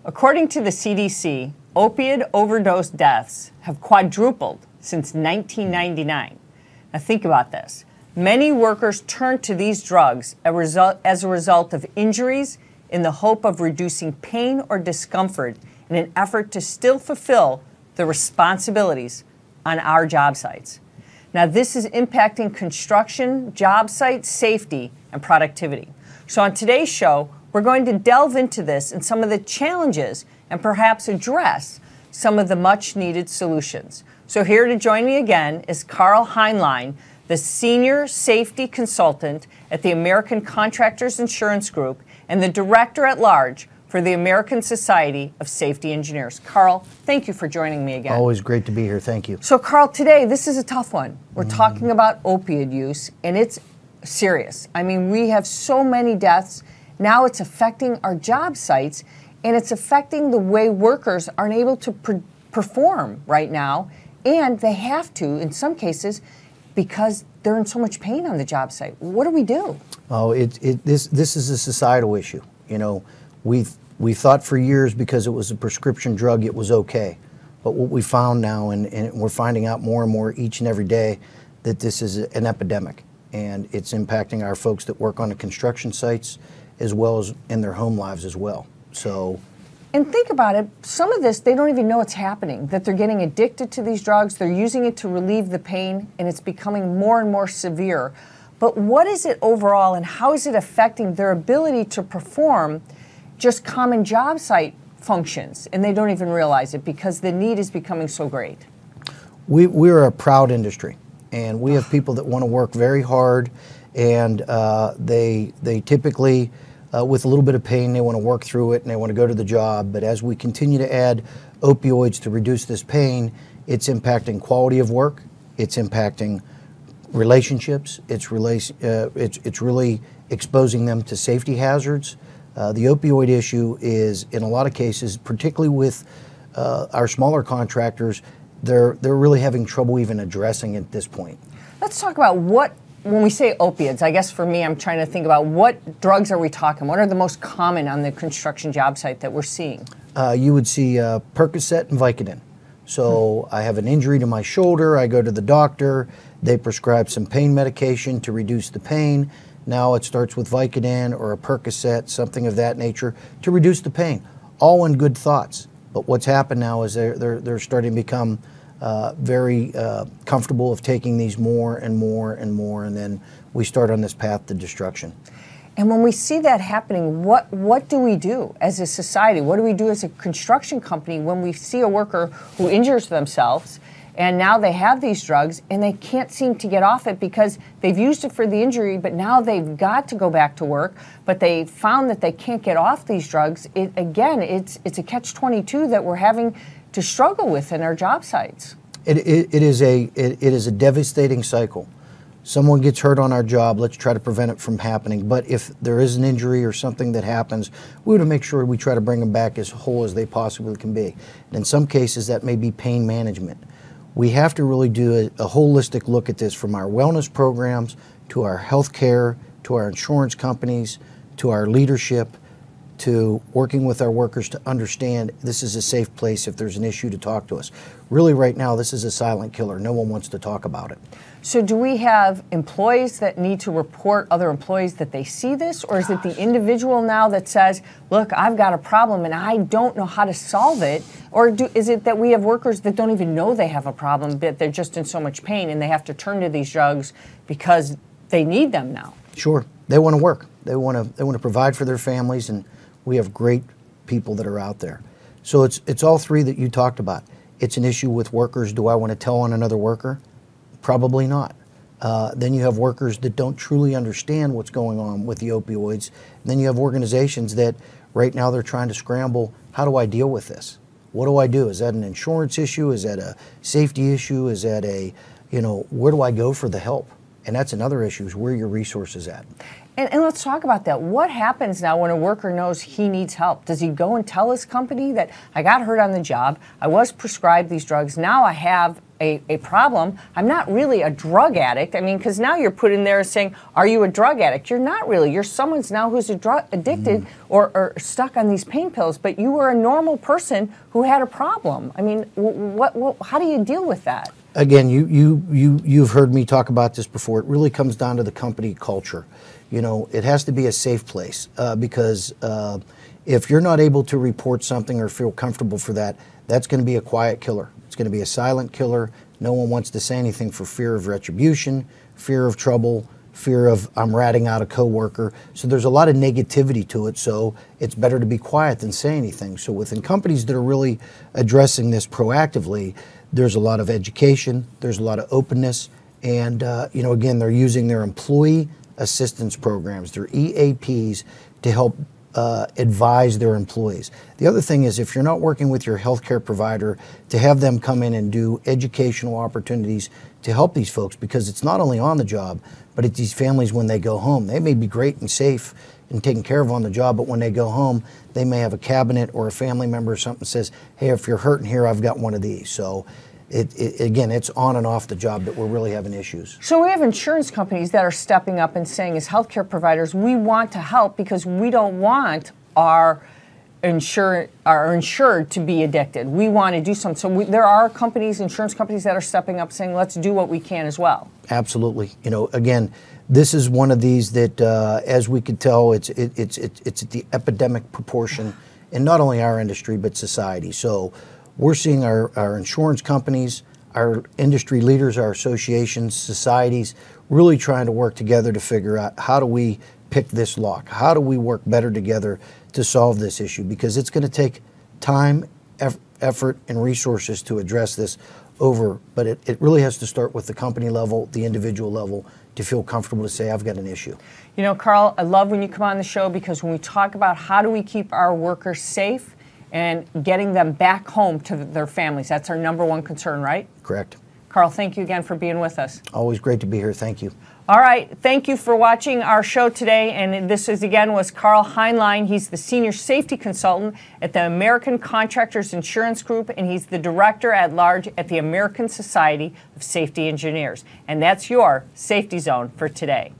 According to the CDC, opioid overdose deaths have quadrupled since 1999. Now think about this. Many workers turn to these drugs as a result of injuries in the hope of reducing pain or discomfort in an effort to still fulfill the responsibilities on our job sites. Now this is impacting construction, job site safety, and productivity. So on today's show, we're going to delve into this and some of the challenges and perhaps address some of the much needed solutions. So here to join me again is Carl Heinlein, the Senior Safety Consultant at the American Contractors Insurance Group and the Director at Large for the American Society of Safety Engineers. Carl, thank you for joining me again. Always great to be here. Thank you. So Carl, today this is a tough one. We're talking about opioid use, and it's serious. I mean, we have so many deaths. Now it's affecting our job sites, and it's affecting the way workers aren't able to perform right now, and they have to, in some cases, because they're in so much pain on the job site. What do we do? Oh, this is a societal issue. You know, we thought for years because it was a prescription drug, it was okay. But what we found now, and we're finding out more and more each and every day, that this is an epidemic, and it's impacting our folks that work on the construction sites as well as in their home lives as well. So, and think about it, some of this, they don't even know it's happening, that they're getting addicted to these drugs, they're using it to relieve the pain, and it's becoming more and more severe. But what is it overall, and how is it affecting their ability to perform just common job site functions? And they don't even realize it because the need is becoming so great. We're a proud industry, and we have people that want to work very hard, and they typically, with a little bit of pain, they want to work through it and they want to go to the job. But as we continue to add opioids to reduce this pain, it's impacting quality of work, it's impacting relationships, it's really exposing them to safety hazards. The opioid issue is, in a lot of cases, particularly with our smaller contractors, they're really having trouble even addressing it at this point. Let's talk about when we say opiates, I guess for me, I'm trying to think about what drugs are we talking? What are the most common on the construction job site that we're seeing? You would see Percocet and Vicodin. So I have an injury to my shoulder, I go to the doctor, they prescribe some pain medication to reduce the pain. Now it starts with Vicodin or a Percocet, something of that nature, to reduce the pain. All in good thoughts. But what's happened now is they're starting to become very comfortable of taking these more and more and more, and then we start on this path to destruction. And when we see that happening, what do we do as a society? What do we do as a construction company when we see a worker who injures themselves and now they have these drugs and they can't seem to get off it because they've used it for the injury, but now they've got to go back to work, but they found that they can't get off these drugs? It's a catch-22 that we're having to struggle with in our job sites. It is a devastating cycle. Someone gets hurt on our job, let's try to prevent it from happening. But if there is an injury or something that happens, we want to make sure we try to bring them back as whole as they possibly can be. And in some cases, that may be pain management. We have to really do a holistic look at this, from our wellness programs to our health care, to our insurance companies, to our leadership, to working with our workers to understand this is a safe place if there's an issue to talk to us. Really right now, this is a silent killer. No one wants to talk about it. So do we have employees that need to report other employees that they see this, or is it the individual now that says, look, I've got a problem and I don't know how to solve it? Or is it that we have workers that don't even know they have a problem, but they're just in so much pain and they have to turn to these drugs because they need them now? Sure. They want to work. They want to provide for their families, and we have great people that are out there. So it's all three that you talked about. It's an issue with workers. Do I want to tell on another worker? Probably not. Then you have workers that don't truly understand what's going on with the opioids. And then you have organizations that right now they're trying to scramble, how do I deal with this? What do I do? Is that an insurance issue? Is that a safety issue? Is that where do I go for the help? And that's another issue, is where your resources at. And let's talk about that. What happens now when a worker knows he needs help? Does he go and tell his company that I got hurt on the job, I was prescribed these drugs, now I have a problem, I'm not really a drug addict? I mean, because now you're put in there saying, are you a drug addict? You're not really. You're someone's now who's addicted or stuck on these pain pills, but you were a normal person who had a problem. I mean, how do you deal with that? Again, you've heard me talk about this before. It really comes down to the company culture. You know, it has to be a safe place because if you're not able to report something or feel comfortable for that, that's going to be a quiet killer. It's going to be a silent killer. No one wants to say anything for fear of retribution, fear of trouble, fear of I'm ratting out a coworker. So there's a lot of negativity to it. So it's better to be quiet than say anything. So within companies that are really addressing this proactively, there's a lot of education, there's a lot of openness, and you know, again, they're using their employee assistance programs, their EAPs, to help advise their employees. The other thing is, if you're not working with your healthcare provider, to have them come in and do educational opportunities to help these folks, because it's not only on the job, but it's these families when they go home. They may be great and safe and taken care of on the job, but when they go home, they may have a cabinet or a family member or something says, hey, if you're hurting here, I've got one of these. So again, it's on and off the job that we're really having issues. So we have insurance companies that are stepping up and saying, as healthcare providers, we want to help because we don't want our insured to be addicted. We want to do something. So there are companies, insurance companies, that are stepping up saying, let's do what we can as well. Absolutely. You know, again, this is one of these that, as we could tell, it's at the epidemic proportion in not only our industry but society. So we're seeing our insurance companies, our industry leaders, our associations, societies, really trying to work together to figure out how do we pick this lock? How do we work better together to solve this issue? Because it's going to take time, effort, and resources to address this but it really has to start with the company level, the individual level, to feel comfortable to say, I've got an issue. You know, Carl, I love when you come on the show, because when we talk about how do we keep our workers safe and getting them back home to their families, that's our number one concern, right? Correct. Carl, thank you again for being with us. Always great to be here. Thank you. All right. Thank you for watching our show today. And this was Carl Heinlein. He's the Senior Safety Consultant at the American Contractors Insurance Group, and he's the Director at Large at the American Society of Safety Engineers. And that's your Safety Zone for today.